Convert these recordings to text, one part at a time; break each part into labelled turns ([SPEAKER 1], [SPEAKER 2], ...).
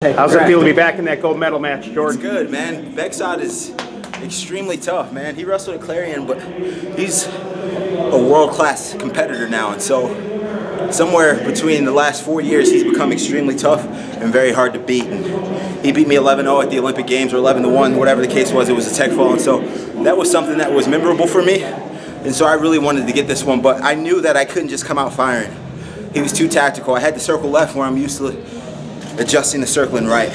[SPEAKER 1] How's it feel to be back in that gold medal match, Jordan?
[SPEAKER 2] It's good, man. Bexod is extremely tough, man. He wrestled at Clarion, but he's a world-class competitor now, and so somewhere between the last 4 years, he's become extremely tough and very hard to beat. And he beat me 11-0 at the Olympic Games, or 11-1, whatever the case was. It was a tech fall, and so that was something that was memorable for me. And so I really wanted to get this one, but I knew that I couldn't just come out firing. He was too tactical. I had to circle left where I'm used to adjusting the circling right?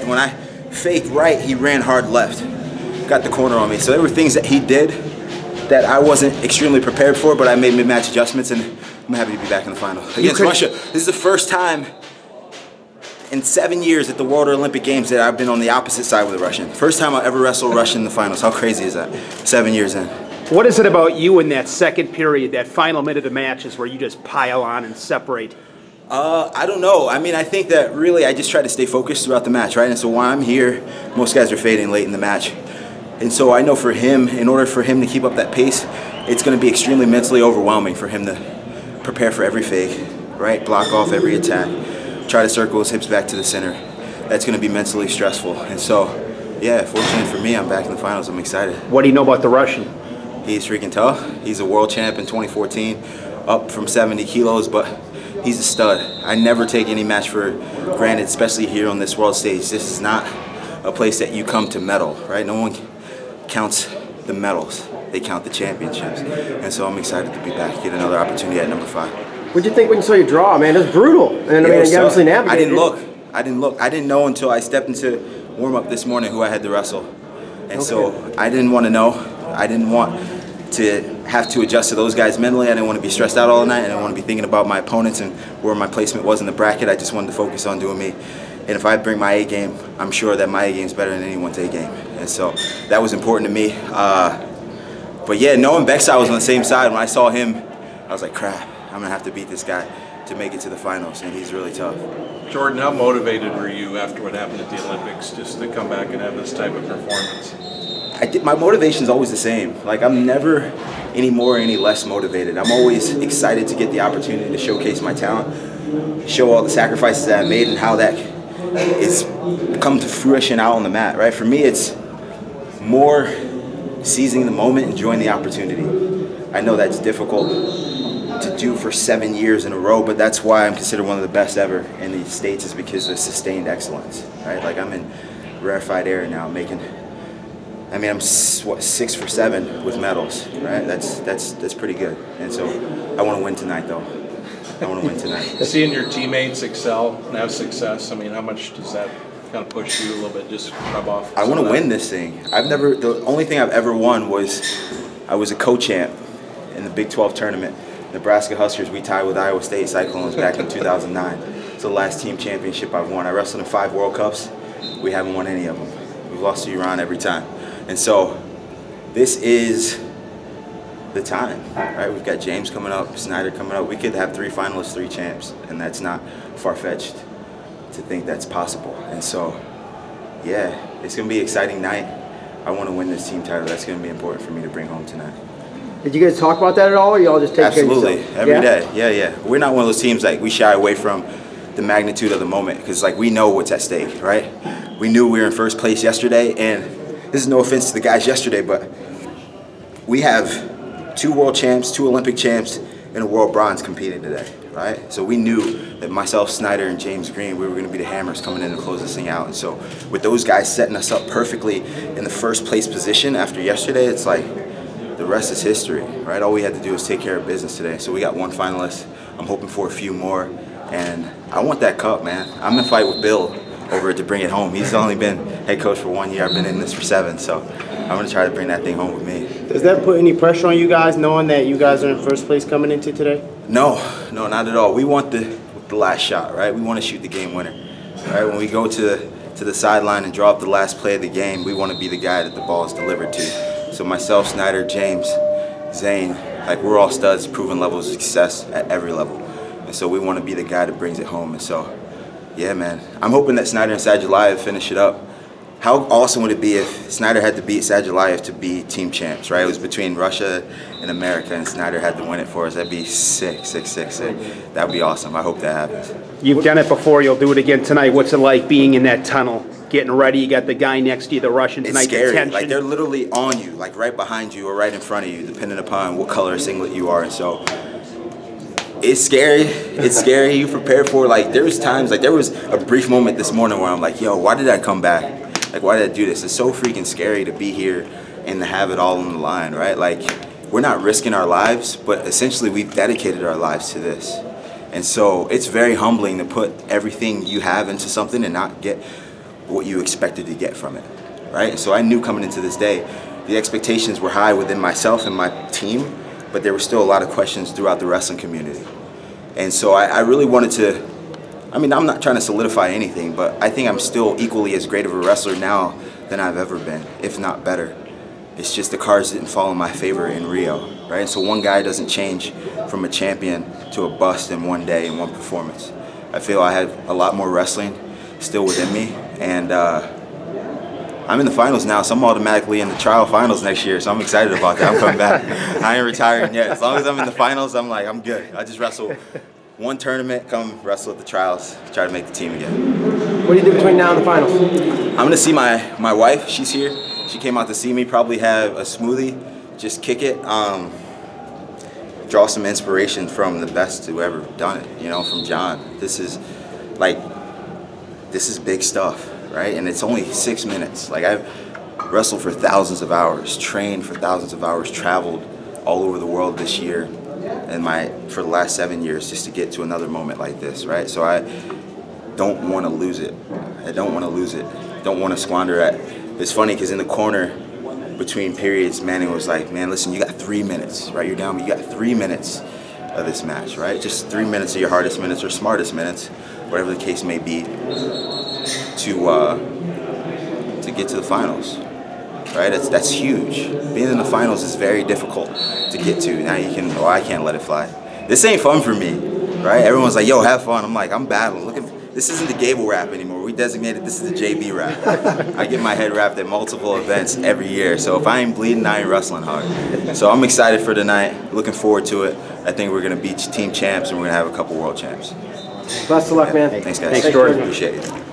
[SPEAKER 2] When I faked right, he ran hard left. Got the corner on me. So there were things that he did that I wasn't extremely prepared for, but I made mid-match adjustments, and I'm happy to be back in the final. Against Russia, this is the first time in 7 years at the World or Olympic Games that I've been on the opposite side with a Russian. First time I ever wrestled a Russian in the finals. How crazy is that? 7 years in.
[SPEAKER 1] What is it about you in that second period, that final minute of matches where you just pile on and separate?
[SPEAKER 2] I don't know. I mean, I think that really I just try to stay focused throughout the match, right? And so while I'm here, most guys are fading late in the match. And so I know for him, in order for him to keep up that pace, it's going to be extremely mentally overwhelming for him to prepare for every fake, right? Block off every attack, try to circle his hips back to the center. That's going to be mentally stressful. And so, yeah, fortunately for me, I'm back in the finals. I'm excited.
[SPEAKER 1] What do you know about the Russian?
[SPEAKER 2] He's freaking tough. He's a world champ in 2014, up from 70 kilos, but he's a stud. I never take any match for granted, especially here on this world stage. This is not a place that you come to medal, right? No one counts the medals. They count the championships. And so I'm excited to be back, get another opportunity at number 5.
[SPEAKER 3] What'd you think when you saw your draw, man? It was brutal. And I mean, you obviously navigated.
[SPEAKER 2] I didn't look. I didn't know until I stepped into warm-up this morning who I had to wrestle. And so I didn't want to know. I didn't want to have to adjust to those guys mentally. I didn't want to be stressed out all night. I didn't want to be thinking about my opponents and where my placement was in the bracket. I just wanted to focus on doing me. And if I bring my A game, I'm sure that my A game is better than anyone's A game. And so that was important to me. But yeah, knowing Bexod was on the same side, when I saw him, I was like, crap, I'm going to have to beat this guy to make it to the finals. And he's really tough.
[SPEAKER 4] Jordan, how motivated were you after what happened at the Olympics just to come back and have this type of performance?
[SPEAKER 2] My motivation's always the same. Like, I'm never any more or any less motivated. I'm always excited to get the opportunity to showcase my talent, show all the sacrifices that I made and how that is come to fruition out on the mat, right? For me, it's more seizing the moment, enjoying the opportunity. I know that's difficult to do for 7 years in a row, but that's why I'm considered one of the best ever in the States, is because of sustained excellence, right? Like, I'm in rarefied air now, I mean, I'm what, 6 for 7 with medals, right? That's pretty good. And so I want to win tonight, though. I want to win tonight.
[SPEAKER 4] Seeing your teammates excel and have success, I mean, how much does that kind of push you a little bit, just rub off?
[SPEAKER 2] I want to win this thing. The only thing I've ever won was I was a co-champ in the Big 12 tournament. Nebraska Huskers, we tied with Iowa State Cyclones back in 2009. It's the last team championship I've won. I wrestled in 5 World Cups. We haven't won any of them. We've lost to Iran every time. And so this is the time, right? We've got James coming up, Snyder coming up. We could have 3 finalists, 3 champs, and that's not far-fetched to think that's possible. And so, yeah, it's going to be an exciting night. I want to win this team title. That's going to be important for me to bring home tonight.
[SPEAKER 3] Did you guys talk about that at all, or y'all just take care of yourself?
[SPEAKER 2] Absolutely, every day. Yeah. We're not one of those teams like we shy away from the magnitude of the moment, because like we know what's at stake, right? We knew we were in first place yesterday, and this is no offense to the guys yesterday, but we have 2 world champs, 2 Olympic champs, and a world bronze competing today, right? So we knew that myself, Snyder, and James Green, we were going to be the hammers coming in to close this thing out. And so with those guys setting us up perfectly in the first place position after yesterday, it's like the rest is history, right? All we had to do was take care of business today. So we got 1 finalist. I'm hoping for a few more, and I want that cup, man. I'm in a fight with Bill over it to bring it home. He's only been head coach for 1 year. I've been in this for 7, so I'm going to try to bring that thing home with me.
[SPEAKER 1] Does that put any pressure on you guys, knowing that you guys are in first place coming into today?
[SPEAKER 2] No, not at all. We want the last shot, right? We want to shoot the game winner, right? When we go to the sideline and draw up the last play of the game, we want to be the guy that the ball is delivered to. So myself, Snyder, James, Zane, like, we're all studs, proven levels of success at every level. And so we want to be the guy that brings it home. And so, yeah, man, I'm hoping that Snyder and Sajaliah finish it up how awesome would it be if Snyder had to beat Sadulayev to be team champs, right? It was between Russia and America, and Snyder had to win it for us. That'd be sick, sick, sick, sick. That'd be awesome. I hope that happens.
[SPEAKER 1] You've done it before. You'll do it again tonight. What's it like being in that tunnel, getting ready? You got the guy next to you, the Russian tonight.
[SPEAKER 2] It's scary.
[SPEAKER 1] The tension.
[SPEAKER 2] Like, they're literally on you, like right behind you or right in front of you, depending upon what color singlet you are. And so it's scary. It's scary. You prepare for it. Like, there was times, like there was a brief moment this morning where I'm like, yo, why did I come back? Like, why did I do this? It's so freaking scary to be here and to have it all on the line, right? Like, we're not risking our lives, but essentially we've dedicated our lives to this. And so it's very humbling to put everything you have into something and not get what you expected to get from it, right? And so I knew coming into this day, the expectations were high within myself and my team, but there were still a lot of questions throughout the wrestling community. And so I really wanted to, I mean, I'm not trying to solidify anything, but I think I'm still equally as great of a wrestler now than I've ever been, if not better. It's just the cards didn't fall in my favor in Rio, right? And so one guy doesn't change from a champion to a bust in one day, in one performance. I feel I have a lot more wrestling still within me, and I'm in the finals now, so I'm automatically in the trial finals next year, so I'm excited about that. I'm coming back. I ain't retiring yet. As long as I'm in the finals, I'm like, I'm good. I just wrestle one tournament, come wrestle at the trials, try to make the team again.
[SPEAKER 3] What do you do between now and the finals?
[SPEAKER 2] I'm gonna see my wife. She's here. She came out to see me. Probably have a smoothie, just kick it. Draw some inspiration from the best who ever done it. You know, from John. This is big stuff, right? And it's only 6 minutes. Like, I've wrestled for thousands of hours, trained for thousands of hours, traveled all over the world this year. And for the last 7 years, just to get to another moment like this, right? So I don't want to lose it. I don't want to lose it. Don't want to squander it. It's funny because in the corner between periods, Manning was like, man, listen, you got 3 minutes, right? You're down, but you got 3 minutes of this match, right? Just 3 minutes of your hardest minutes or smartest minutes, whatever the case may be, to get to the finals. Right, that's huge. Being in the finals is very difficult to get to. Now you can, I can't let it fly. This ain't fun for me, right? Everyone's like, yo, have fun. I'm like, I'm battling. Look at, this isn't the Gable rap anymore. We designated this is the JB rap. I get my head wrapped at multiple events every year. So if I ain't bleeding, I ain't wrestling hard. So I'm excited for tonight. Looking forward to it. I think we're gonna be team champs and we're gonna have a couple world champs.
[SPEAKER 3] Best of luck, man.
[SPEAKER 2] Thanks, guys.
[SPEAKER 1] Thanks, Jordan.
[SPEAKER 2] Appreciate it.